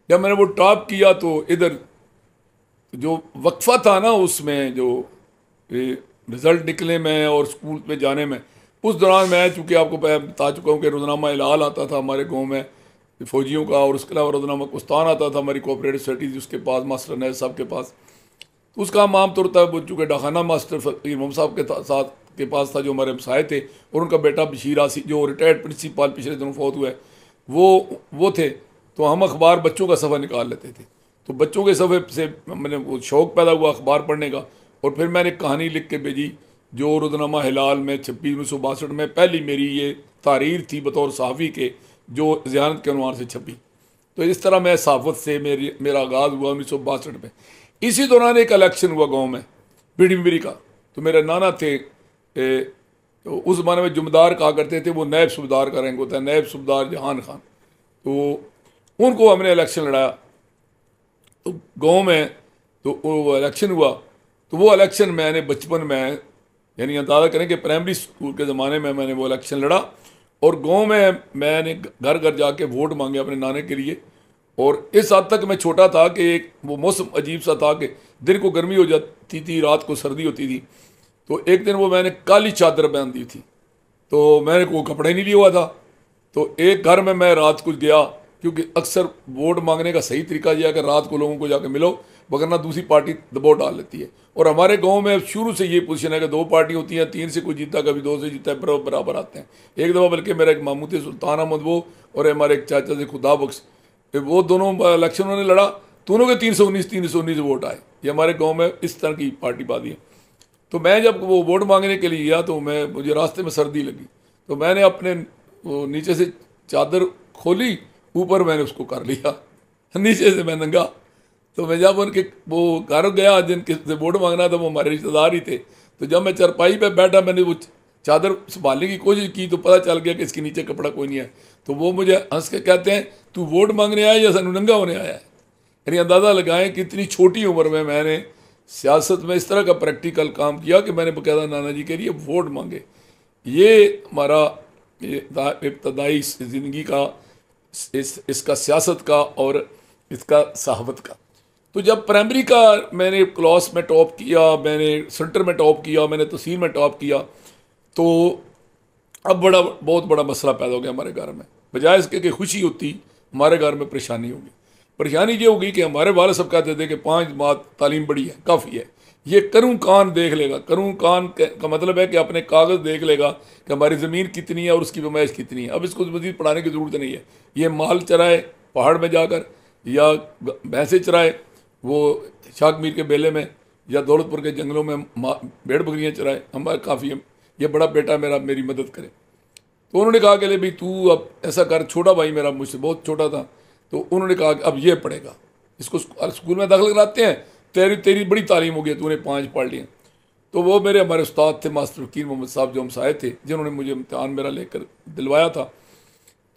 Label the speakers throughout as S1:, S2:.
S1: जब मैंने वो टॉप किया तो इधर जो वक्फा था ना, उसमें जो रिजल्ट निकले में और स्कूल में जाने में, उस दौरान मैं, चूँकि आपको बता चुका हूँ कि रोज़नामा हिलाल आता था हमारे गांव में फौजियों का, और उसके अलावा रोज़नामा कुस्तान आता था हमारी कोऑपरेटिव सोसाइटी उसके पास, मास्टर नैज साहब के पास। तो उसका हम आमतौर पर, चूँकि डाखाना मास्टर फ़कीर मोहम्मद साहब के साथ के पास था, जो हमारे हमसाए थे, और उनका बेटा बशीर आसी जो रिटायर्ड प्रिंसिपल पिछले दिनों फौत हुआ है, वो थे। तो हम अखबार बच्चों का सफ़ा निकाल लेते थे। तो बच्चों के सफ़े से मैंने वो शौक़ पैदा हुआ अखबार पढ़ने का, और फिर मैंने कहानी लिख के भेजी जो रोज़नामा हिलाल में 26/1962 में पहली मेरी ये तारीर थी बतौर सहाफ़ी के, जो ज़ियारत के अनुमान से छपी। तो इस तरह मैं सहाफ़त से मेरा आगाज़ हुआ 1962 में। इसी दौरान एक इलेक्शन हुआ गांव में बीड़ी का। तो मेरे नाना थे, तो उस ज़माने में जुमदार कहा करते थे, वो नायब सूबेदार का रैंक होता है, नायब सूबेदार जहान खान। तो उनको हमने इलेक्शन लड़ाया तो गांव में, तो वो इलेक्शन हुआ। तो वो इलेक्शन मैंने बचपन में, यानी अंदाज़ा करें कि प्राइमरी स्कूल के ज़माने में मैंने वो इलेक्शन लड़ा, और गांव में मैंने घर घर जाके वोट मांगे अपने नाने के लिए। और इस हद तक मैं छोटा था कि एक वो मौसम अजीब सा था कि दिन को गर्मी हो जाती थी, रात को सर्दी होती थी। तो एक दिन वो मैंने काली चादर पहन दी थी, तो मैंने कोई कपड़े नहीं लिया हुआ था। तो एक घर में मैं रात को गया, क्योंकि अक्सर वोट मांगने का सही तरीका यह है कि रात को लोगों को जाकर मिलो, वरना दूसरी पार्टी दबाव डाल लेती है। और हमारे गांव में शुरू से ये पोजीशन है कि 2 पार्टी होती हैं, 3 से कोई जीता, कभी 2 से जीता है, बराबर आते हैं। एक दफ़ा बल्कि मेरा एक मामू थे सुल्तान अहमद, वो और हमारे एक चाचा थे खुदा बख्श, वो दोनों इलेक्शन उन्होंने लड़ा, दोनों के 319 वोट आए। ये हमारे गाँव में इस तरह की पार्टी बाजी है। तो मैं जब वो वोट मांगने के लिए गया तो मुझे रास्ते में सर्दी लगी, तो मैंने अपने वो नीचे से चादर खोली, ऊपर मैंने उसको कर लिया, नीचे से मैं नंगा। तो मैं जब उनके वो घर गया जिनके से वोट मांगना था, वो हमारे रिश्तेदार ही थे। तो जब मैं चरपाई पे बैठा, मैंने वो चादर संभालने की कोशिश की, तो पता चल गया कि इसके नीचे कपड़ा कोई नहीं है। तो वो मुझे हंस के कहते हैं, तू वोट मांगने आया या सनू नंगा होने आया है। यानी अंदाज़ा लगाएं कि इतनी छोटी उम्र में मैंने सियासत में इस तरह का प्रैक्टिकल काम किया कि मैंने बाकायदा नाना जी के लिए वोट मांगे। ये हमारा इब्तदाई ज़िंदगी का इसका सियासत का और इसका सहावत का। तो जब प्राइमरी का मैंने क्लास में टॉप किया, मैंने सेंटर में टॉप किया, मैंने तहसील में टॉप किया, तो अब बहुत बड़ा मसला पैदा हो गया हमारे घर में। बजाय इसके कि खुशी होती, हमारे घर में परेशानी होगी। परेशानी ये होगी कि हमारे वाले सब कहते थे कि 5 माह तालीम बड़ी है, काफ़ी है, ये करूँ कान देख लेगा। करूँ कान का मतलब है कि अपने कागज़ देख लेगा कि हमारी ज़मीन कितनी है और उसकी पैमाइश कितनी है। अब इसको मज़ीद पढ़ाने की ज़रूरत नहीं है। ये माल चराए पहाड़ में जाकर, या भैंसे चराए वो शाकमीर के बेले में, या दौलतपुर के जंगलों में भेड़ बकरियाँ चराए, हमारे काफ़ी है। ये बड़ा बेटा मेरी मदद करे। तो उन्होंने कहा कि ले भाई तू अब ऐसा कर, छोटा भाई मेरा मुझसे बहुत छोटा था, तो उन्होंने कहा कि अब ये पढ़ेगा, इसको स्कूल में दाखिल कराते हैं, तेरी बड़ी तालीम हो गई, तूने 5 पढ़ लिए। तो वो मेरे हमारे उस्ताद थे मास्टर फ़कीर मोहम्मद साहब, जो हमसाए थे, जिन्होंने मुझे इम्तिहान मेरा लेकर दिलवाया था।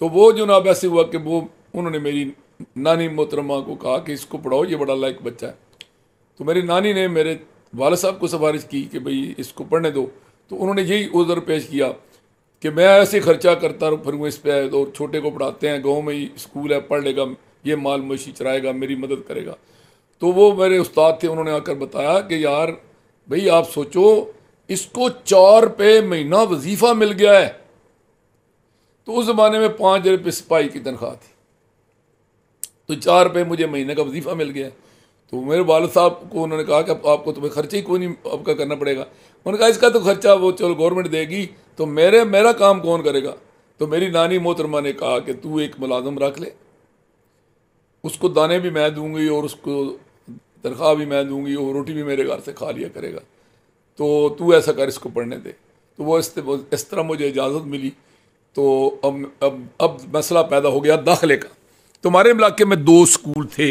S1: तो वो जनाब ऐसे हुआ कि वो उन्होंने मेरी नानी मोहतरमा को कहा कि इसको पढ़ाओ, ये बड़ा लायक बच्चा है। तो मेरी नानी ने मेरे वाले साहब को सिफारिश की कि भाई इसको पढ़ने दो। तो उन्होंने यही उज़र पेश किया कि मैं ऐसे खर्चा करता फिरूँ इस पे, और छोटे को पढ़ाते हैं, गांव में ही स्कूल है, पढ़ लेगा, ये माल मवेशी चराएगा, मेरी मदद करेगा। तो वो मेरे उस्ताद थे, उन्होंने आकर बताया कि यार भाई आप सोचो, इसको 4 रुपये महीना वजीफ़ा मिल गया है। तो उस ज़माने में 5 रुपये सिपाही की तनख्वाह थी, तो 4 रुपये मुझे महीने का वजीफ़ा मिल गया। तो मेरे वालिद साहब को उन्होंने कहा कि आपको तुम्हें खर्चे ही कोई नहीं आपका करना पड़ेगा। उन्होंने कहा इसका तो खर्चा वो चलो गवर्नमेंट देगी, तो मेरा काम कौन करेगा। तो मेरी नानी मोहतरमा ने कहा कि तू एक मुलाजम रख ले, उसको दाने भी मैं दूंगी और उसको तनख्वाह भी मैं दूंगी और रोटी भी मेरे घर से खा लिया करेगा, तो तू ऐसा कर, इसको पढ़ने दे। तो वो इस तरह मुझे इजाज़त मिली। तो अब मसला पैदा हो गया दाखिले का। तो हमारे इलाके में 2 स्कूल थे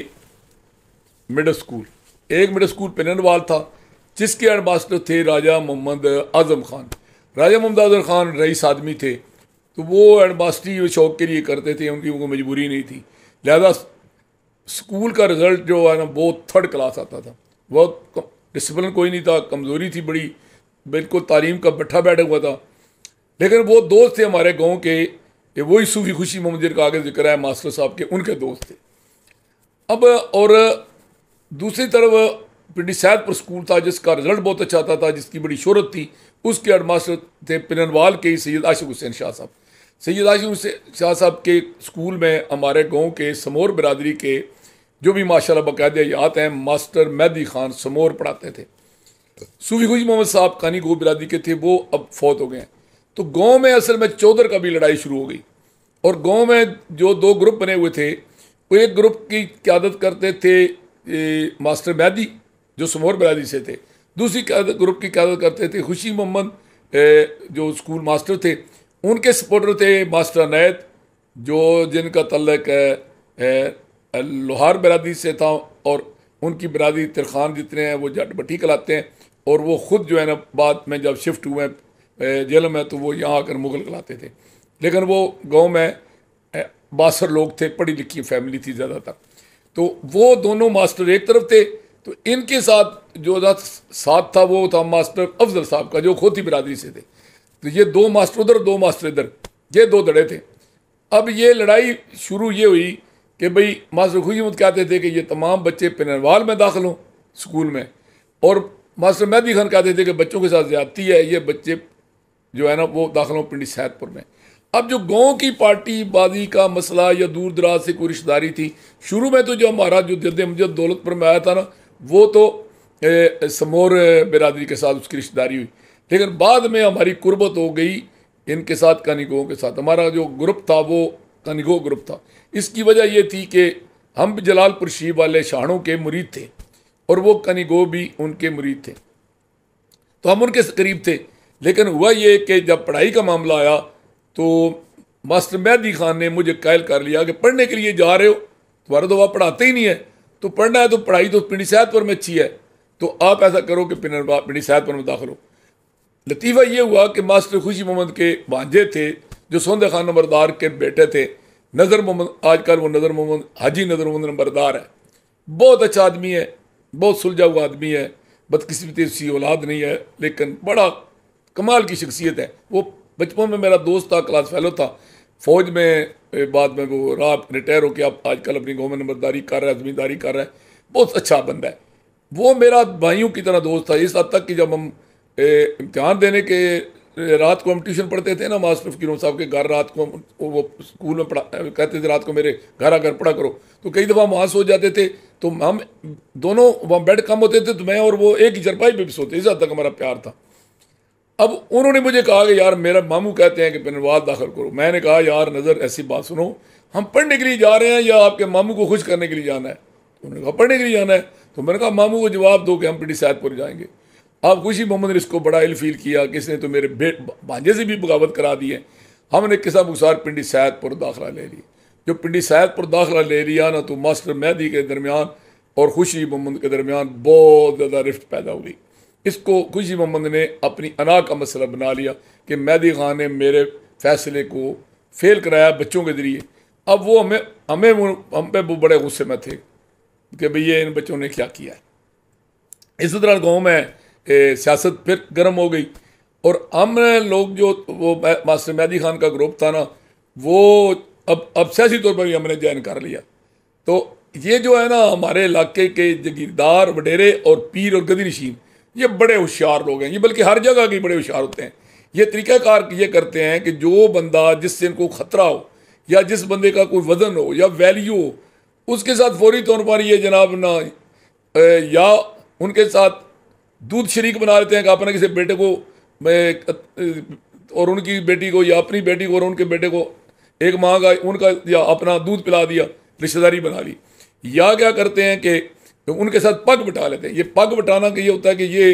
S1: मिडिल स्कूल। एक मिडिल स्कूल पिननवाल था, जिसके हेडमास्टर थे राजा मोहम्मद आज़म खान। राजा मोहम्मद आज़म खान रईस आदमी थे, तो वो हेडमास्टरी शौक़ के लिए करते थे, उनकी कोई मजबूरी नहीं थी। लिहाजा स्कूल का रिज़ल्ट जो है ना वो 3rd क्लास आता था। बहुत डिसिप्लिन कोई नहीं था, कमज़ोरी थी बड़ी, बिल्कुल तालीम का भट्ठा बैठा हुआ था। लेकिन वो दोस्त थे हमारे गाँव के, वही सूफी खुशी मोहम्मद का आगे जिक्र है मास्टर साहब के, उनके दोस्त थे। अब और दूसरी तरफ पिंडी सैदपुर स्कूल था जिसका रिजल्ट बहुत अच्छा था, जिसकी बड़ी शोहरत थी। उसके हेडमास्टर थे पिननवाल के ही सैयद आशिक हुसैन शाह साहब। सैयद आशिक हुसैन शाह साहब के स्कूल में हमारे गांव के समोर बिरादरी के जो भी माशाल्लाह बाकायदा याद हैं, मास्टर मेहदी खान समोर पढ़ाते थे। सूफी खुशी मोहम्मद साहब कानी गो बिरादरी के थे, वो अब फौत हो गए हैं। तो गांव में असल में चौधर का भी लड़ाई शुरू हो गई और गांव में जो दो ग्रुप बने हुए थे, वो एक ग्रुप की क़यादत करते थे मास्टर मेहदी जो समोर बिरादरी से थे, दूसरी ग्रुप की क़यादत करते थे खुशी मोहम्मद जो स्कूल मास्टर थे। उनके सपोर्टर थे मास्टर अनैत जो जिनका तल्लक लोहार बिरादरी से था, और उनकी बिरादरी तिरखान जितने हैं वो जट भट्टी कहलाते हैं, और वो ख़ुद जो है ना बाद में जब शिफ्ट हुए जेल में तो वो यहाँ आकर मुगल कहलाते थे। लेकिन वो गांव में 62 लोग थे, पढ़ी लिखी फैमिली थी ज़्यादातर। तो वो दोनों मास्टर एक तरफ थे, तो इनके साथ जो साथ था वो था मास्टर अफजल साहब का जो खोती बिरादरी से थे। तो ये दो मास्टर उधर, दो मास्टर इधर, ये दो धड़े थे। अब ये लड़ाई शुरू ये हुई कि भाई मास्टर खुशी मोहम्मद कहते थे कि ये तमाम बच्चे पिनरवाल में दाखिल हों स्कूल में, और मास्टर मेहदी खान कहते थे कि बच्चों के साथ ज़्यादती है, ये बच्चे जो है ना वो दाखिल हों पिंडी सैदपुर में। अब जो गांव की पार्टी बाजी का मसला या दूर दराज से कोई रिश्तेदारी थी, शुरू में तो जो हमारा जो जद्द अमजद दौलतपुर में आया था ना, वो तो समोर बिरादरी के साथ उसकी रिश्तेदारी हुई, लेकिन बाद में हमारी कुर्बत हो गई इनके साथ, कानिगो के साथ। हमारा जो ग्रुप था वो कानिगो ग्रुप था। इसकी वजह ये थी कि हम जलालपुर शीब वाले शाहणों के मुरीद थे और वो कानिगो भी उनके मुरीद थे, तो हम उनके करीब थे। लेकिन हुआ ये कि जब पढ़ाई का मामला आया तो मास्टर मेहदी खान ने मुझे कायल कर लिया कि पढ़ने के लिए जा रहे हो, तुम्हारा तो वहाँ पढ़ाते ही नहीं है, तो पढ़ना है तो पढ़ाई तो पिंडी सैदपुर में अच्छी है, तो आप ऐसा करो कि पिंडी सैदपुर में दाखिल हो। लतीफ़ा ये हुआ कि मास्टर खुशी मोहम्मद के भांजे थे जो सौंदे खान नंबरदार के बेटे थे, नज़र मोहम्मद, आजकल वो नज़र मोहम्मद हाजी नज़र मोहम्मद नंबरदार है। बहुत अच्छा आदमी है, बहुत सुलझा हुआ आदमी है, बदकिस्मती सी औलाद नहीं है, लेकिन बड़ा कमाल की शख्सियत है। वो बचपन में मेरा दोस्त था, क्लास फेलो था, फौज में बाद में वो रात रिटायर होकर अब आजकल अपनी गाँव में नंबरदारी कर रहा है, ज़मींदारी कर रहा है, बहुत अच्छा बंदा है। वो मेरा भाइयों की तरह दोस्त था, इस हद तक कि जब हम इम्तिहान देने के रात को हम ट्यूशन पढ़ते थे ना मास्टर फ़कीर साहब के घर, रात को वो स्कूल में पढ़ा कहते थे रात को मेरे घर आकर पढ़ा करो, तो कई दफ़ा वहाँ सो जाते थे। तो हम दोनों वहाँ बेड कम होते थे, तो मैं और वो एक ही चरपाई पे भी सोते, इस हद तक हमारा प्यार था। अब उन्होंने मुझे कहा कि यार मेरा मामू कहते हैं कि पिनरवाल दाखिल करो। मैंने कहा यार नज़र ऐसी बात सुनो, हम पढ़ने के लिए जा रहे हैं या आपके मामू को खुश करने के लिए जाना है? उन्होंने कहा पढ़ने के लिए जाना है। तो मैंने कहा मामू को जवाब दो कि हम पिंडी सैदपुर जाएंगे। अब खुशी मोहम्मद ने इसको बड़ा इल फील किया कि इसने तो मेरे भांजे से भी बगावत करा दी है। हमने किसा बुसार पिंडी सैदपुर दाखिला ले ली। जो पिंडी सैदपुर दाखिला ले लिया ना, तो मास्टर मेहदी के दरमियान और खुशी मोहम्मद के दरमियान बहुत ज़्यादा रिफ्ट पैदा हुई। इसको खुशी मोहम्मद ने अपनी अना का मसला बना लिया कि मेहदी खान ने मेरे फैसले को फेल कराया बच्चों के ज़रिए। अब वो हम पे वो बड़े गुस्से में थे कि भैया इन बच्चों ने क्या किया है। इस दौरान गाँव में सियासत फिर गर्म हो गई और हम लोग जो वो मास्टर मेहदी खान का ग्रुप था ना, वो अब सियासी तौर पर भी हमने ज्वाइन कर लिया। तो ये जो है ना हमारे इलाके के जगीरदार वडेरे और पीर और गदी नशीन, ये बड़े होशियार लोग हैं, ये बल्कि हर जगह के बड़े होशियार होते हैं। ये तरीक़ाकार ये करते हैं कि जो बंदा जिससे इनको ख़तरा हो या जिस बंदे का कोई वज़न हो या वैल्यू हो, उसके साथ फौरी तौर पर ये जनाब ना या उनके साथ दूध शरीक बना लेते हैं कि अपने किसी बेटे को और उनकी बेटी को या अपनी बेटी को और उनके बेटे को एक माँ का उनका या अपना दूध पिला दिया, रिश्तेदारी बना ली। या क्या करते हैं कि उनके साथ पग बटा लेते हैं। ये पग बटाना का ये होता है कि ये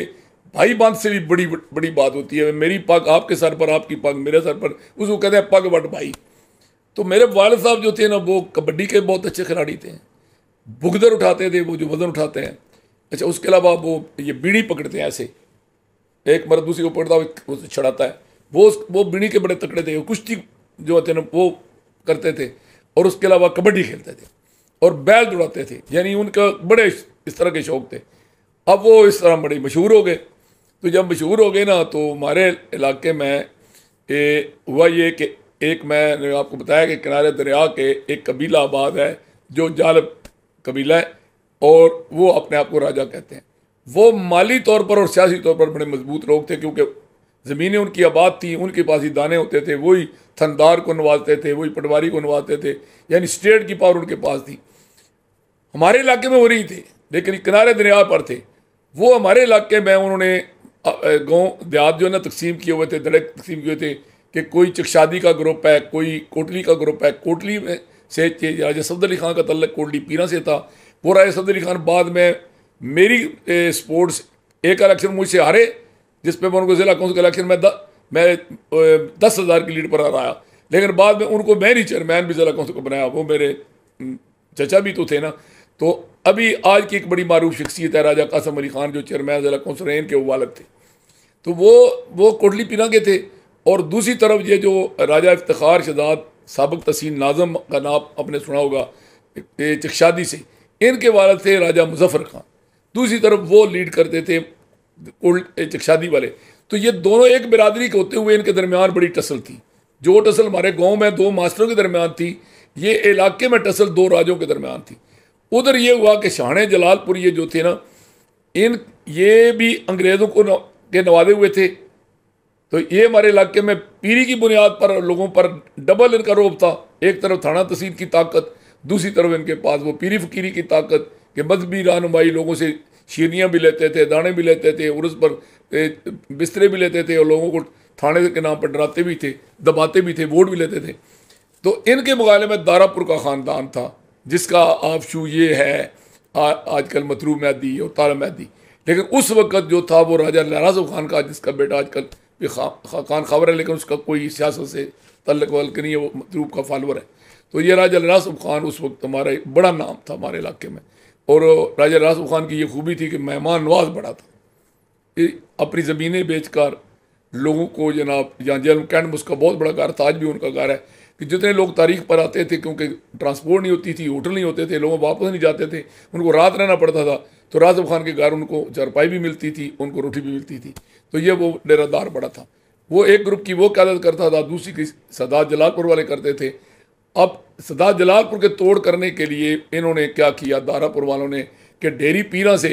S1: भाई बांध से भी बड़ी बड़ी बात होती है। मेरी पग आपके सर पर, आपकी पग मेरे सर पर, उसको कहते हैं पग बट भाई। तो मेरे वालिद साहब जो थे ना, वो कबड्डी के बहुत अच्छे खिलाड़ी थे, बुगदर उठाते थे, वो जो वज़न उठाते हैं। अच्छा, उसके अलावा वो ये बीड़ी पकड़ते हैं, ऐसे एक मर्द दूसरी को पकड़ता है, वो छड़ाता है, वो बीड़ी के बड़े तकड़े थे। कुश्ती जो होते ना वो करते थे, और उसके अलावा कबड्डी खेलते थे और बैल दौड़ाते थे, यानी उनका बड़े इस तरह के शौक़ थे। अब वो इस तरह बड़े मशहूर हो गए। तो जब मशहूर हो गए ना, तो हमारे इलाके में हुआ ये कि मैंने आपको बताया कि किनारे दरिया के एक कबीला आबाद है जो जालब कबीला है और वो अपने आप को राजा कहते हैं। वो माली तौर पर और सियासी तौर पर बड़े मजबूत लोग थे, क्योंकि ज़मीनें उनकी आबाद थी, उनके पास ही दाने होते थे, वही थनदार को नवाजते थे, वही पटवारी को नवाजते थे, यानी स्टेट की पावर उनके पास थी। हमारे इलाके में वो नहीं थे, लेकिन किनारे दरिया पर थे। वो हमारे इलाके में उन्होंने गांव देहात जो है ना तकसीम किए हुए थे, दड़े तकसीम किए हुए थे कि कोई चकशादी का ग्रुप है, कोई कोटली का ग्रुप है। कोटली में से राजा सफदर अली खान का तल्लक कोटली पीरा से था। वो राजा सफदर अली खान बाद में मेरी स्पोर्ट्स एक इलेक्शन मुझसे हारे, जिस पे मैं उनको जिला काउंसिल इलेक्शन में मैं 10,000 की लीड पर हराया, लेकिन बाद में उनको मैं ही चेयरमैन भी जिला काउंसिल को बनाया। वो मेरे चचा भी तो थे ना। तो अभी आज की एक बड़ी मारूफ शख्सियत है राजा कासम अली खान, जो चेयरमैन जिला काउंसिल इनके वो वालिद थे। तो वो कोटली पीरा के थे। और दूसरी तरफ ये जो राजा इफ्तिखार शहजाद साबिक तहसीन नाजम का नाम आपने सुना होगा चकशादी से, इनके वालिद थे राजा मुजफ्फर खान। दूसरी तरफ वो लीड करते थे चकशादी वाले। तो ये दोनों एक बिरादरी के होते हुए इनके दरमियान बड़ी टसल थी। जो टसल हमारे गांव में दो मास्टरों के दरमियान थी, ये इलाके में टसल दो राजों के दरमियान थी। उधर ये हुआ कि शाहने जलालपुर ये जो थे ना, ये भी अंग्रेज़ों को के नवाजे हुए थे। तो ये हमारे इलाके में पीरी की बुनियाद पर लोगों पर डबल इनका रोब था। एक तरफ थाना तहसील की ताकत, दूसरी तरफ इनके पास वो पीरी फकीरी की ताकत कि मजहबी रहनुमाई, लोगों से शीरनियाँ भी लेते थे, दाने भी लेते थे, और उस पर बिस्तरे भी लेते थे, और लोगों को थाने के नाम पर डराते भी थे, दबाते भी थे, वोट भी लेते थे। तो इनके मुकाबले में दारापुर का ख़ानदान था, जिसका आपशू ये है आजकल मतरूब मैदी और तारा मैदी। लेकिन उस वक़्त जो था वो राजा लहराज़ खान का, जिसका बेटा आजकल खान खबर है, लेकिन उसका कोई सियासत से तल्लक वल्क नहीं है, वो मतरूब का फॉलोअर है। तो ये राजा लहराज़ खान उस वक्त हमारा एक बड़ा नाम था हमारे इलाके में। और राजा लहराज़ खान की ये खूबी थी कि मेहमान नवाज बड़ा था। अपनी ज़मीनें बेचकर लोगों को जनाब यहाँ जेल कैंट में उसका बहुत बड़ा घर था, आज भी उनका घर है, कि जितने लोग तारीख पर आते थे, क्योंकि ट्रांसपोर्ट नहीं होती थी, होटल नहीं होते थे, लोग वापस नहीं जाते थे, उनको रात रहना पड़ता था। तो राज़ब खान के घर उनको चारपाई भी मिलती थी, उनको रोटी भी मिलती थी। तो ये वो डेरादार बड़ा था। वो एक ग्रुप की वो क़यादत करता था, दूसरी की सदात जलालपुर वाले करते थे। अब सदात जलालपुर के तोड़ करने के लिए इन्होंने क्या किया, दारापुर वालों ने, कि डेरी पीरा से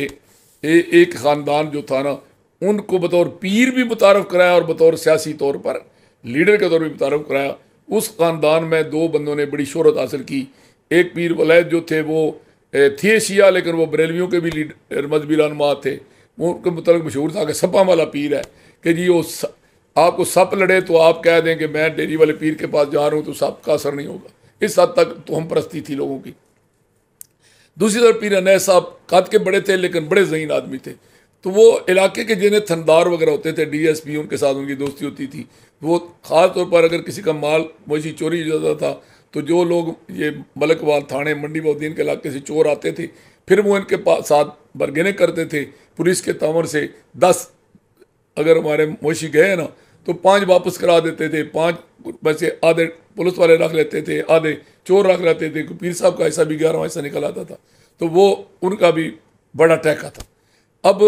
S1: एक ख़ानदान जो था ना, उनको बतौर पीर भी मुतारफ़ कराया और बतौर सियासी तौर पर लीडर के तौर पर भी मुतारफ़ कराया। उस ख़ानदान में दो बंदों ने बड़ी शोहरत हासिल की। एक पीर वलैद जो थे वो थे शिया, लेकिन वो बरेलवियों के भी लीडर मजहबी रहनुमा थे। वो उनके मुताबिक मशहूर था कि सपा वाला पीर है, कि जी वो आपको सप लड़े तो आप कह दें कि मैं डेरी वाले पीर के पास जा रहा हूँ, तो सप का असर नहीं होगा। इस हद तक तो हम परस्ती थी लोगों की। दूसरी तरफ पीर अनैस साहब कद के बड़े थे, लेकिन बड़े ज़हीन आदमी थे। तो वो इलाके के जिन्हें थनदार वगैरह होते थे, DSP, उनके साथ उनकी दोस्ती होती थी। वो ख़ास तौर पर अगर किसी का माल मवेशी चोरी हो जाता था, तो जो लोग ये मलकवाल थाने मंडी बउद्दीन के इलाके से चोर आते थे, फिर वो इनके पास साथ बरगेने करते थे पुलिस के तामर से। 10 अगर हमारे मवेशी गए ना, तो 5 वापस करा देते थे। 5 में से आधे पुलिस वाले रख लेते थे, आधे चोर रख लेते थे। पीर साहब का ऐसा भी 11वां हिस्सा निकल आता था। तो वो उनका भी बड़ा टहका था। अब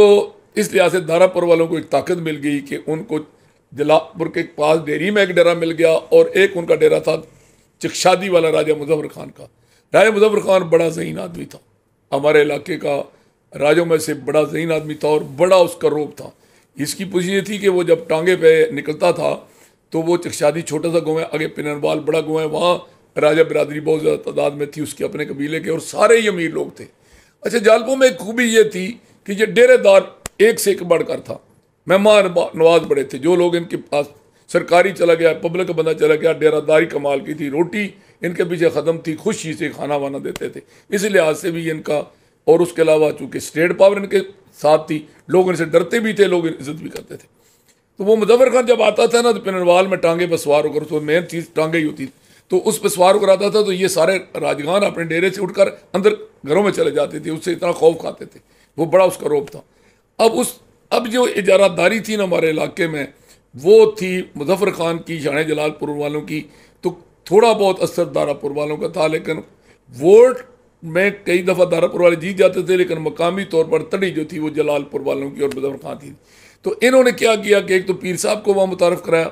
S1: इस लिहाज से दारापुर वालों को एक ताकत मिल गई कि उनको जलालपुर के पास डेरी में एक डेरा मिल गया, और एक उनका डेरा था चकशादी वाला राजा मुजफ्फर खान का। राजा मुजफ्फर खान बड़ा ज़हीन आदमी था, हमारे इलाके का राजों में से बड़ा ज़हीन आदमी था, और बड़ा उसका रोब था। इसकी पूछी ये थी कि वो जब टांगे पे निकलता था, तो वो चकशादी छोटा सा गाँव है, आगे पिनरवाल बड़ा गाँव है, वहाँ राजा बिरादरी बहुत ज़्यादा तादाद में थी उसके अपने कबीले के, और सारे ही अमीर लोग थे। अच्छा, जलालपुर में एक खूबी ये थी कि ये डेरेदार एक से एक बढ़कर था, मेहमान नवाज बड़े थे। जो लोग इनके पास सरकारी चला गया, पब्लिक का बंदा चला गया, डेरादारी कमाल की थी, रोटी इनके पीछे ख़त्म थी, खुशी से खाना वाना देते थे। इस लिहाज से भी इनका, और उसके अलावा चूँकि स्टेट पावर इनके साथ थी, लोग इनसे डरते भी थे, लोग इज्जत भी करते थे। तो वो मुजफ्फर खान जब आता था ना, तो पिनरवाल में टांगे पर सवार होकर, तो मेन चीज़ टांगे ही होती थी, तो उस पर सवार होकर आता था, तो ये सारे राजगान अपने डेरे से उठकर अंदर घरों में चले जाते थे, उससे इतना खौफ खाते थे। वो बड़ा उसका रोब था। अब जो इजारादारी थी ना हमारे इलाके में, वो थी मुजफ्फर खान की, शाने जलालपुर वालों की। तो थोड़ा बहुत असर दारापुर वालों का था, लेकिन वोट में कई दफ़ा दारापुर वाले जीत जाते थे, लेकिन मकामी तौर पर तड़ी जो थी वो जलालपुर वालों की और मुजफ्फर खान थी। तो इन्होंने क्या किया कि एक तो पीर साहब को वहाँ मुतारफ़ कराया,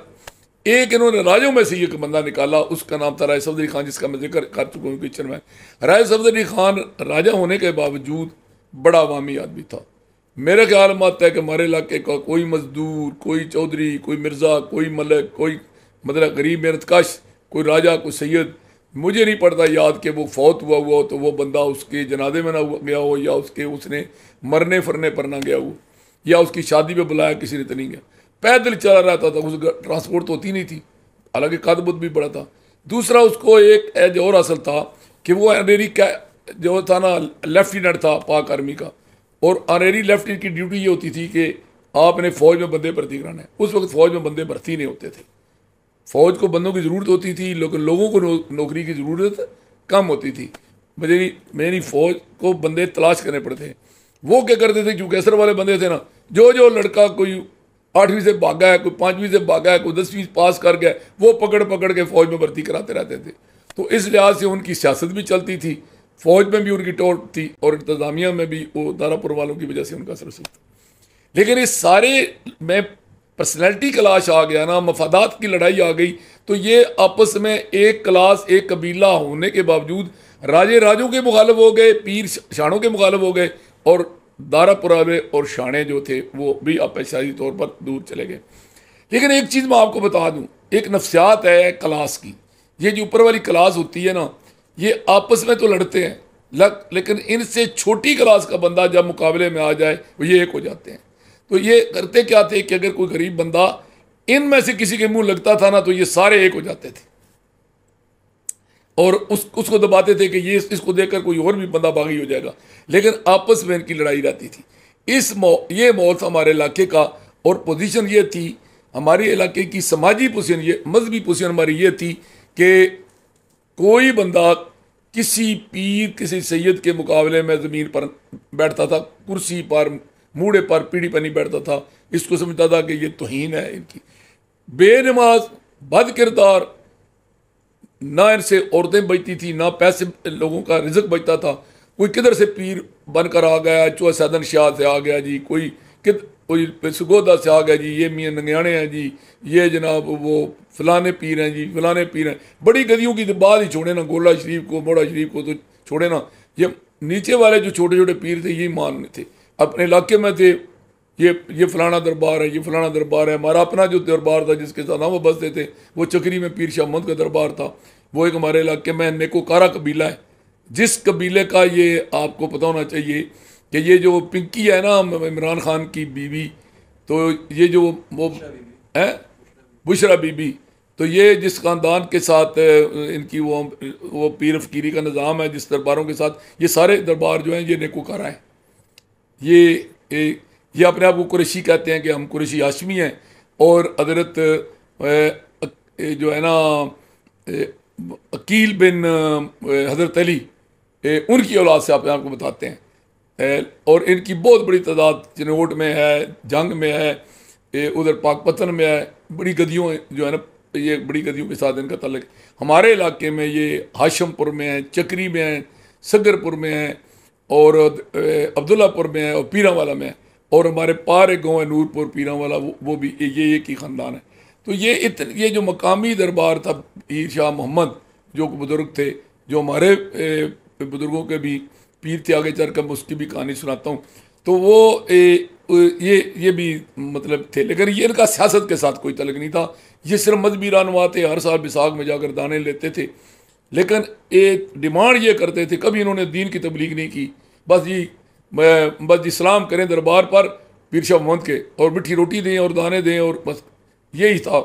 S1: एक इन्होंने राजों में से एक बंदा निकाला, उसका नाम था राय सफदरी खान, जिसका मैं जिक्र कर चुका हूँ पिक्चर में। राय सफदरी खान राजा होने के बावजूद बड़ा अवामी आदमी था। मेरे ख्याल में आता है कि हमारे इलाके का कोई मजदूर, कोई चौधरी, कोई मिर्ज़ा, कोई मलक, कोई मतलब गरीब मेहनतकश, कोई राजा, कोई सैयद, मुझे नहीं पड़ता याद कि वो फौत हुआ हो तो वो बंदा उसके जनाजे में ना गया हो, या उसने मरने फरने पर ना गया हो, या उसकी शादी में बुलाया किसी ने तो नहीं गया। पैदल चला रहता था, उस ट्रांसपोर्ट तो होती नहीं थी, हालांकि कद बुद भी बड़ा था। दूसरा, उसको एक एज और हासिल था कि वो अनेरी का जो था ना, लेफ्टिनेंट था पाक आर्मी का, और अनेरी लेफ्टिनेंट की ड्यूटी ये होती थी कि आपने फ़ौज में बंदे भर्ती कराना है। उस वक्त फ़ौज में बंदे भर्ती नहीं होते थे, फ़ौज को बंदों की ज़रूरत होती थी, लेकिन लोगों को नौकरी की ज़रूरत कम होती थी। मेरी फ़ौज को बंदे तलाश करने पड़ते थे। वो क्या करते थे, जो कैसर वाले बंदे थे ना, जो लड़का कोई 8वीं से भागा है, कोई 5वीं से भागा है, कोई 10वीं पास कर गया, वो पकड़ पकड़ के फ़ौज में भर्ती कराते रहते थे। तो इस लिहाज से उनकी सियासत भी चलती थी, फ़ौज में भी उनकी टोट थी, और इंतज़ामिया में भी वो दारापुर वालों की वजह से उनका सरसुख था। लेकिन इस सारे में पर्सनैलिटी क्लाश आ गया ना, मफादात की लड़ाई आ गई, तो ये आपस में एक क्लास, एक कबीला होने के बावजूद राजों के मुखालिफ हो गए, पीर शानों के मुखालिफ हो गए, और दारापुरावे और शाने जो थे वो भी आपशाही तौर पर दूर चले गए। लेकिन एक चीज़ मैं आपको बता दूं, एक नफ्सियात है क्लास की। ये जो ऊपर वाली क्लास होती है ना, ये आपस में तो लड़ते हैं, लेकिन इनसे छोटी क्लास का बंदा जब मुकाबले में आ जाए वो ये एक हो जाते हैं। तो ये करते क्या थे कि अगर कोई गरीब बंदा इनमें से किसी के मुंह लगता था ना, तो ये सारे एक हो जाते थे और उसको दबाते थे कि ये इसको देखकर कोई और भी बंदा बागी हो जाएगा। लेकिन आपस में इनकी लड़ाई रहती थी। ये माहौल था हमारे इलाके का, और पोजीशन ये थी हमारे इलाके की, समाजी पोजीशन, ये मजहबी पोजीशन हमारी ये थी कि कोई बंदा किसी पीर, किसी सैयद के मुकाबले में ज़मीन पर बैठता था, कुर्सी पर, मूड़े पर, पीढ़ी पर नहीं बैठता था। इसको समझता था कि ये तौहीन है इनकी। बेनमाज, बद किरदार, ना इनसे औरतें बचती थी, ना पैसे लोगों का रिज़्क बचता था। कोई किधर से पीर बनकर आ गया, चौसदन शाह से आ गया जी, कोई सुगोदा से आ गया जी, ये मियाँ नंगयाने हैं जी, ये जनाब वो फलाने पीर हैं जी, फलाने पीर हैं। बड़ी गदियों की तो बात ही छोड़े ना, गोला शरीफ को, मोड़ा शरीफ को तो छोड़े ना, ये नीचे वाले जो छोटे छोटे पीर थे ये मान थे, अपने इलाके में थे, ये फलाना दरबार है, ये फलाना दरबार है। हमारा अपना जो दरबार था जिसके साथ हम बसते थे, वो चक्री में पीर शाह मोहम्मद का दरबार था। वो एक हमारे इलाके में नेकोकारा कबीला है, जिस कबीले का, ये आपको पता होना चाहिए कि ये जो पिंकी है ना, इमरान खान की बीवी, तो ये जो वो है बुशरा बीबी, तो ये जिस ख़ानदान के साथ इनकी वो पीर फकीरी का निज़ाम है, जिस दरबारों के साथ, ये सारे दरबार जो हैं ये नेकोकारा हैं। ये अपने आप को कुरैशी कहते हैं कि हम कुरैशी हाशमी हैं, और हज़रत जो है ना अकील बिन हज़रत अली, उनकी औलाद से अपने आप को बताते हैं। और इनकी बहुत बड़ी तादाद चिनोट में है, जंग में है, उधर पाकपतन में है। बड़ी गदियों जो है ना, ये बड़ी गदियों के साथ इनका तल्लुक। हमारे इलाके में ये हाशमपुर में है, चक्री में है, सगरपुर में है, और अब्दुल्लापुर में है, और पीरावाला में है, और हमारे पार एक गाँव है नूरपुर पीरावाला, वो भी ये एक ही ख़ानदान है। तो ये जो मकामी दरबार था पीर शाह मोहम्मद, जो बुज़ुर्ग थे, जो हमारे बुज़ुर्गों के भी पीर थे, आगे चलकर मैं उसकी भी कहानी सुनाता हूँ। तो वो ये भी मतलब थे, लेकिन ये इनका सियासत के साथ कोई तल्लुक नहीं था। ये सिर्फ मजहबी रहनुमा थे, हर साल बैसाख में जाकर दाने लेते थे, लेकिन एक डिमांड ये करते थे, कभी इन्होंने दीन की तबलीग नहीं की। बस इस्लाम करें दरबार पर पीर शाह मोहम्मद के, और मिठी रोटी दें और दाने दें, और बस यही था।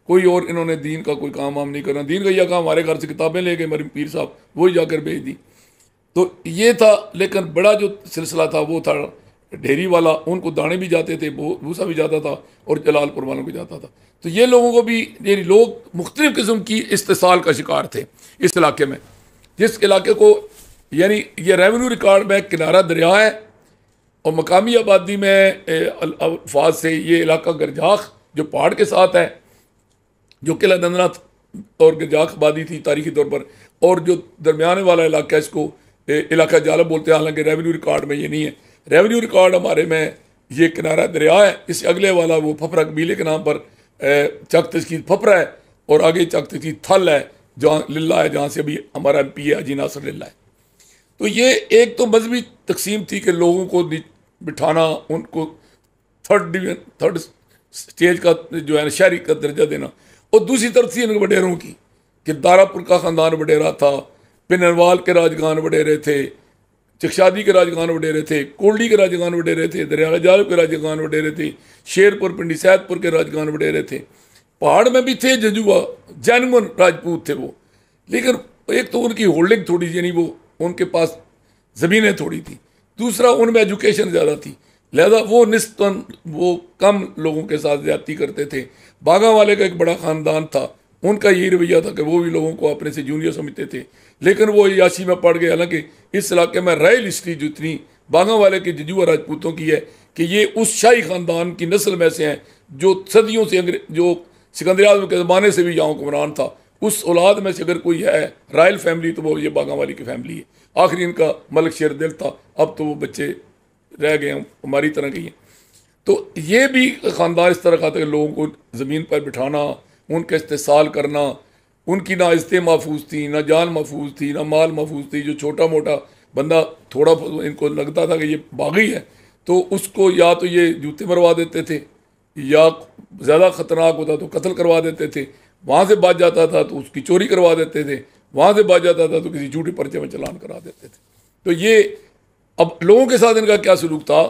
S1: कोई और इन्होंने दीन का कोई काम वाम नहीं करना। दीन का यह काम, हमारे घर से किताबें ले गए हमारे पीर साहब, वही जाकर भेज दी। तो ये था। लेकिन बड़ा जो सिलसिला था वो था ढेरी वाला, उनको दाने भी जाते थे, भूसा भी जाता था, और जलालपुर वालों को जाता था। तो ये लोगों को भी, ये लोग मुख्तलिफ किस्म की इस्तेसाल का शिकार थे इस इलाके में। जिस इलाके को, यानी ये रेवेन्यू रिकॉर्ड में किनारा दरिया है, और मकामी आबादी में अल्फाज से ये इलाका गरजाख जो पहाड़ के साथ है, जो किला नंदनाथ और गरजाख आबादी थी तारीखी तौर पर, और जो दरमियाने वाला इलाका है इसको इलाका जालब बोलते हैं, हालांकि रेवेन्यू रिकॉर्ड में ये नहीं है। रेवेन्यू रिकॉर्ड हमारे में ये किनारा दरिया है। इससे अगले वाला वो फफरा कबीले के नाम पर चक तशकीद फपरा है और आगे चक तशकीद थल है जहाँ लिल्ला है, जहाँ से अभी हमारा MP है हाजी नासिर लिल्ला है। तो ये एक तो मजहबी तकसीम थी कि लोगों को बिठाना, उनको थर्ड स्टेज का जो है ना शहरी का दर्जा देना, और दूसरी तरफ थी इनके वडेरों की कि दारापुर का ख़ानदान वडेरा था, पिनरवाल के राजगान वडेरे थे, चकशादी के राजगान वडेरे थे, कोल्डी के राजगान वडेरे थे, दरिया जाल के राजगान वडेरे थे, शेरपुर पिंडी सैदपुर के राजगान वडेरे थे, पहाड़ में भी थे जजुआ, जैनवन राजपूत थे वो। लेकिन एक तो उनकी होल्डिंग थोड़ी यानी वो उनके पास ज़मीनें थोड़ी थी, दूसरा उनमें एजुकेशन ज़्यादा थी, लिहाजा वो निस्बतन वो कम लोगों के साथ ज़्यादती करते थे। बागा वाले का एक बड़ा ख़ानदान था, उनका यही रवैया था कि वो भी लोगों को अपने से जूनियर समझते थे, लेकिन वो याशी में पड़ गए। हालांकि इस इलाके में रॉयल हिस्ट्री जितनी बागा वाले के जजुआ राजपूतों की है कि ये उस शाही ख़ानदान की नस्ल में से हैं जो सदियों से जो सिकंदर आज़म के ज़माने से भी यहाँ हुक्मरान था, उस औलाद में से अगर कोई है रॉयल फैमिली तो वो ये बागा वाली की फैमिली है। आखिरी इनका मलिक शेर दिल था, अब तो वो बच्चे रह गए हैं, हमारी तरह के ही हैं। तो ये भी ख़ानदान इस तरह का था कि लोगों को ज़मीन पर बिठाना, उनका इस्तेसाल करना, उनकी ना इज़्ज़तें महफूज थी, ना जान महफूज थी, ना माल महफूज थी। जो छोटा मोटा बंदा थोड़ा इनको लगता था कि ये बागी है तो उसको या तो ये जूते मरवा देते थे या ज़्यादा ख़तरनाक होता तो कत्ल करवा देते थे, वहाँ से बच जाता था तो उसकी चोरी करवा देते थे, वहाँ से बच जाता था तो किसी झूठे पर्चे में चलान करा देते थे। तो ये अब लोगों के साथ इनका क्या सलूक था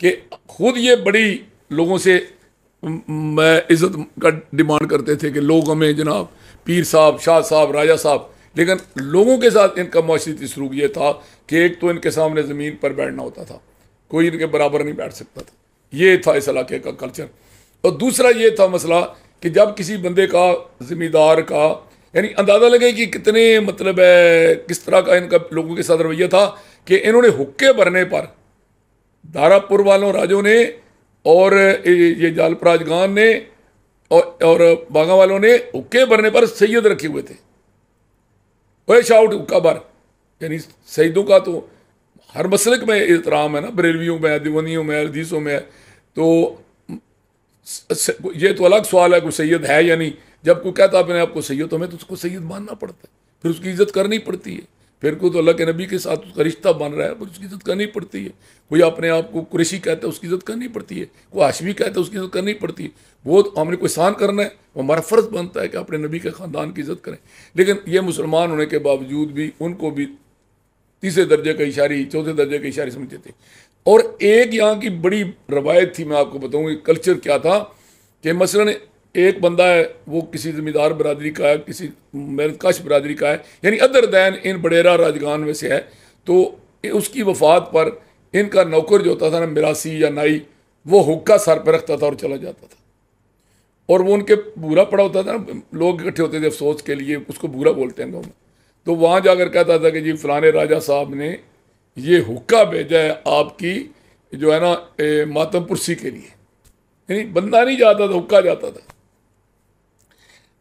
S1: कि खुद ये बड़ी लोगों से मैं इज़्ज़त का डिमांड करते थे कि लोग हमें जनाब पीर साहब, शाह साहब, राजा साहब, लेकिन लोगों के साथ इनका माशरती सलूक ये था कि एक तो इनके सामने ज़मीन पर बैठना होता था, कोई इनके बराबर नहीं बैठ सकता था, ये था इस इलाके का कल्चर। और दूसरा ये था मसला कि जब किसी बंदे का ज़मींदार का यानी अंदाज़ा लगे कि कितने मतलब है किस तरह का इनका लोगों के साथ रवैया था कि इन्होंने हुक्के भरने पर दारापुर वालों राजों ने और ये जालपराजगान ने और बागा वालों ने हुक्के भरने पर सैयद रखे हुए थे। वह शाउट हुक्का भर, यानी सैयदों का तो हर मसलक में एहतराम है ना, बरेलवियों में, दीवानियों में, हदीसों में। तो ये तो अलग सवाल है कोई सैयद है या नहीं। जब कोई कहता अपने आपको सैयद तो हमें तो उसको सैयद मानना पड़ता है, फिर उसकी इज्जत करनी पड़ती है। फिर कोई तो अल्लाह के नबी के साथ उसका रिश्ता बन रहा है, फिर उसकी इज्जत करनी पड़ती है। कोई अपने आप को कुरैशी कहता है उसकी इज्जत करनी पड़ती है, कोई हाशमी कहता है उसकी इज्जत करनी पड़ती है। वो तो हमने कोई एहसान करना है, वो हमारा फ़र्ज़ बनता है कि अपने नबी के ख़ानदान की इज्जत करें। लेकिन ये मुसलमान होने के बावजूद भी उनको भी तीसरे दर्जे का इशारी, चौथे दर्जे का इशारी समझते थे। और एक यहाँ की बड़ी रवायत थी, मैं आपको बताऊँगी कल्चर क्या था कि मसलन एक बंदा है वो किसी ज़मींदार बरादरी का है, किसी मेरकश बरादरी का है, यानी अदर दैन इन बडेरा राजगान में से है। तो उसकी वफात पर इनका नौकर जो होता था ना, मिरासी या नाई, वो हुक्का सर पर रखता था और चला जाता था। और वो उनके बूरा पड़ा होता था ना, लोग इकट्ठे होते थे अफसोस के लिए, उसको बूरा बोलते हैं गाँव में। तो वहाँ जाकर कहता था कि जी फलाने राजा साहब ने ये हुक्का भेजा है आपकी जो है ना मातम पुरसी के लिए, यानी बंदा नहीं जाता था, हुक्का जाता था।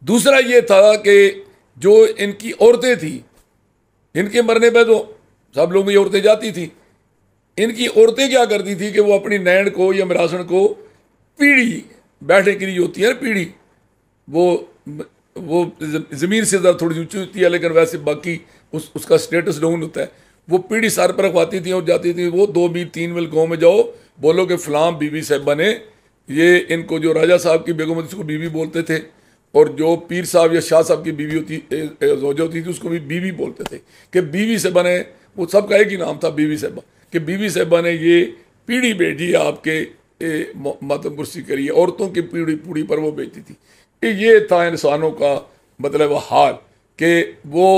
S1: दूसरा ये था कि जो इनकी औरतें थी, इनके मरने पर तो सब लोगों की औरतें जाती थी, इनकी औरतें क्या करती थी कि वो अपनी नैन को या मिरासन को पीढ़ी बैठने के लिए होती है ना, पीढ़ी वो ज़मीन से ज़रा थोड़ी ऊंची होती है, लेकिन वैसे बाकी उसका स्टेटस डाउन होता है। वो पीढ़ी सर पर रखवाती थी और जाती थी। वो 2 मील 3 मील गाँव में जाओ, बोलो कि फ़लाँ बीबी साहबा ने ये इनको जो राजा साहब की बेगम होती उसको बीबी बोलते थे, और जो पीर साहब या शाह साहब की बीवी होती जोजा होती थी उसको भी बीवी बोलते थे कि बीवी साहबा ने, वो सबका एक ही नाम था बीवी साहबा, कि बीवी साहबा ने ये पीढ़ी भेजी आपके मातम कुर्सी के लिए, औरतों की पीढ़ी पर वो भेजती थी। ये था इंसानों का मतलब हाल कि वो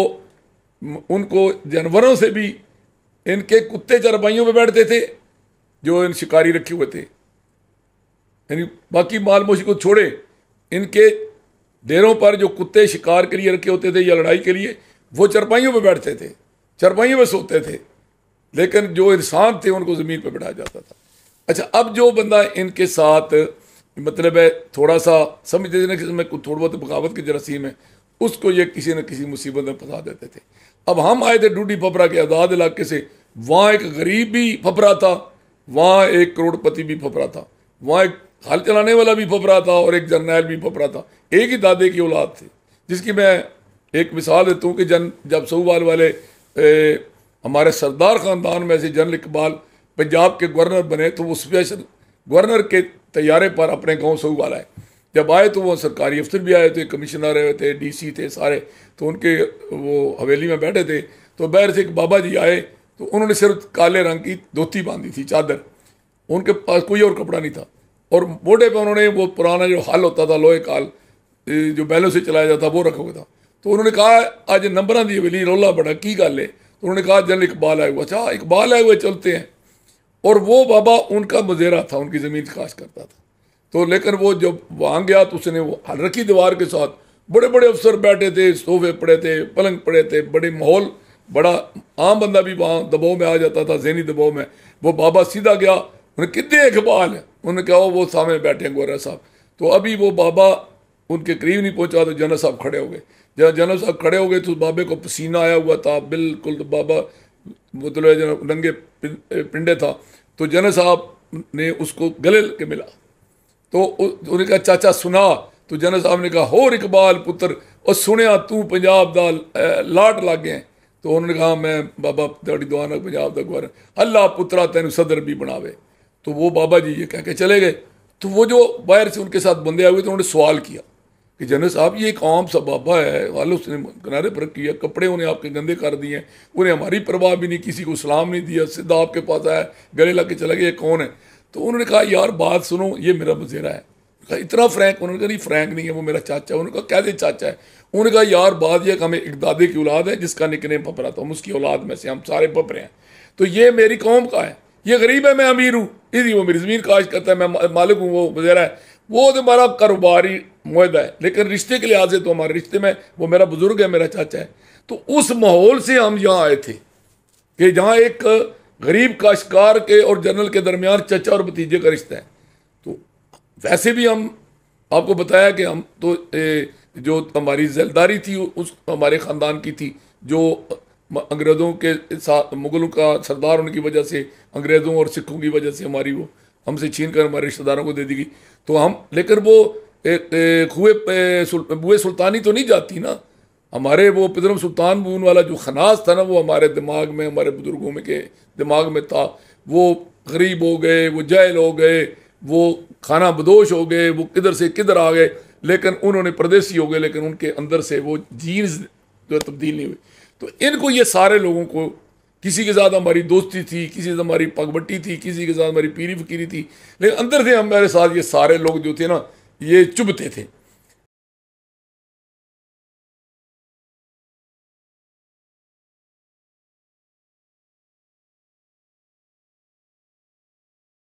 S1: उनको जानवरों से भी, इनके कुत्ते चरपाइयों पे बैठते थे जो इन शिकारी रखे हुए थे, यानी बाकी माल मोशी को छोड़े, इनके डेरों पर जो कुत्ते शिकार के लिए रखे होते थे या लड़ाई के लिए, वो चरपाइयों पे बैठते थे, चरपाइयों पे सोते थे, लेकिन जो इंसान थे उनको ज़मीन पे बैठाया जाता था। अच्छा, अब जो बंदा इनके साथ मतलब है थोड़ा सा समझते थे ना कि इसमें थोड़ा बहुत बगावत की जरासीम है, उसको ये किसी न किसी मुसीबत में फंसा देते थे। अब हम आए थे डूडी फपरा के आज़ाद इलाके से, वहाँ एक गरीब भी फपरा था, वहाँ एक करोड़पति भी फपरा था, वहाँ एक हाल चलाने वाला भी फपरा था और एक जर्नैल भी फपरा था, एक ही दादे की औलाद थे। जिसकी मैं एक मिसाल देता हूँ कि जब सऊवाल वाले हमारे सरदार ख़ानदान में से जनरल इकबाल पंजाब के गवर्नर बने तो वो स्पेशल गवर्नर के तैयारे पर अपने गांव सऊवाल आए। जब आए तो वो सरकारी अफसर भी आए थे, कमिश्नर आए थे, डीसी थे सारे, तो उनके वो हवेली में बैठे थे। तो बाहर से एक बाबा जी आए, तो उन्होंने सिर्फ काले रंग की धोती बांधी थी, चादर, उनके पास कोई और कपड़ा नहीं था, और मोटे पे उन्होंने वो पुराना जो हल होता था लोहे काल जो बैलों से चलाया जाता वो रखा हुआ था। तो उन्होंने कहा आज नंबरां दी हवेली रौला बड़ा की गल है। तो उन्होंने कहा जनरल इकबाल आए हुए। अच्छा इकबाल आए हुए, चलते हैं। और वो बाबा उनका मुजेरा था, उनकी ज़मीन काश करता था। तो लेकिन वो जब वहाँ गया तो उसने वो हल रखी दीवार के साथ, बड़े बड़े अफसर बैठे थे, सोफे पड़े थे, पलंग पड़े थे, बड़े माहौल, बड़ा आम बंदा भी वहाँ दबाव में आ जाता था, जहनी दबाव में। वो बाबा सीधा गया, उन्हें कितने इकबाल है, उन्होंने कहा वो सामने बैठे हैं गवर्नर साहब। तो अभी वो बाबा उनके करीब नहीं पहुंचा तो जनरल साहब खड़े हो गए। जब जनरल साहब खड़े हो गए तो बाबे को पसीना आया हुआ था बिल्कुल। तो बाबा मतलब नंगे पिंडे था। तो जनरल साहब ने उसको गले के मिला। तो उन्होंने कहा चाचा सुना। तो जनरल साहब ने कहा होर इकबाल पुत्र, और सुनिया तू पंजाब दा लाट लग गए। तो उन्होंने कहा मैं बाबा तेरी दुआ नाल पंजाब दा गवर्नर, अल्लाह पुत्रा तेन सदर भी बनावे। तो वो बाबा जी ये कह के चले गए। तो वो जो बाहर से उनके साथ बंदे आए हुए तो उन्होंने सवाल किया कि जनरल साहब ये एक आम सा बाबा है, वाले उसने किनारे पर किया, कपड़े उन्हें आपके गंदे कर दिए, उन्हें हमारी परवाह भी नहीं, किसी को सलाम नहीं दिया, सीधा आपके पास आया, गले लग के चला गया, ये कौन है? तो उन्होंने कहा यार बात सुनो, ये मेरा मुजेरा है। कहा इतना फ्रैंक? उन्होंने कहा नहीं फ्रैंक नहीं है, वो मेरा चाचा है। उन्होंने कहा कैसे चाचा है? उन्होंने कहा यार बात यह हमें एक दादे की औलाद है जिसका निकनेम फपरा था, हम उसकी औलाद में से हम सारे फपरे हैं। तो ये मेरी कौम का है, ये गरीब है, मैं अमीर हूँ, इसी वो मेरी ज़मीन काश करता है, मैं मालिक हूँ, वो मुजेरा है। वो तो हमारा कारोबारी मुआहदा है, लेकिन रिश्ते के लिहाज से तो हमारे रिश्ते में वो मेरा बुजुर्ग है, मेरा चाचा है। तो उस माहौल से हम यहाँ आए थे कि जहाँ एक गरीब काश्तकार के और जनरल के दरमियान चचा और भतीजे का रिश्ता है। तो वैसे भी हम आपको बताया कि हम तो जो हमारी ज़िलदारी थी उस हमारे ख़ानदान की थी, जो अंग्रेज़ों के साथ मुगलों का सरदार होने की वजह से, अंग्रेज़ों और सिखों की वजह से हमारी वो हमसे छीन कर हमारे रिश्तेदारों को दे दी गई। तो हम लेकर वो बुए सुल्तानी तो नहीं जाती ना, हमारे वो पिदरम सुल्तान बून वाला जो खनास था ना, वो हमारे दिमाग में, हमारे बुजुर्गों में के दिमाग में था। वो गरीब हो गए, वो जाहिल हो गए, वो खाना बदोश हो गए, वो किधर से किधर आ गए, लेकिन उन्होंने परदेसी हो गए, लेकिन उनके अंदर से वो जीन्स जो तब्दील नहीं हुई। तो इनको ये सारे लोगों को, किसी के साथ हमारी दोस्ती थी, किसी से हमारी पगबट्टी थी, किसी के साथ हमारी पीरी फकीरी थी, लेकिन अंदर से हमारे साथ ये सारे लोग जो थे ना, ये चुभते थे।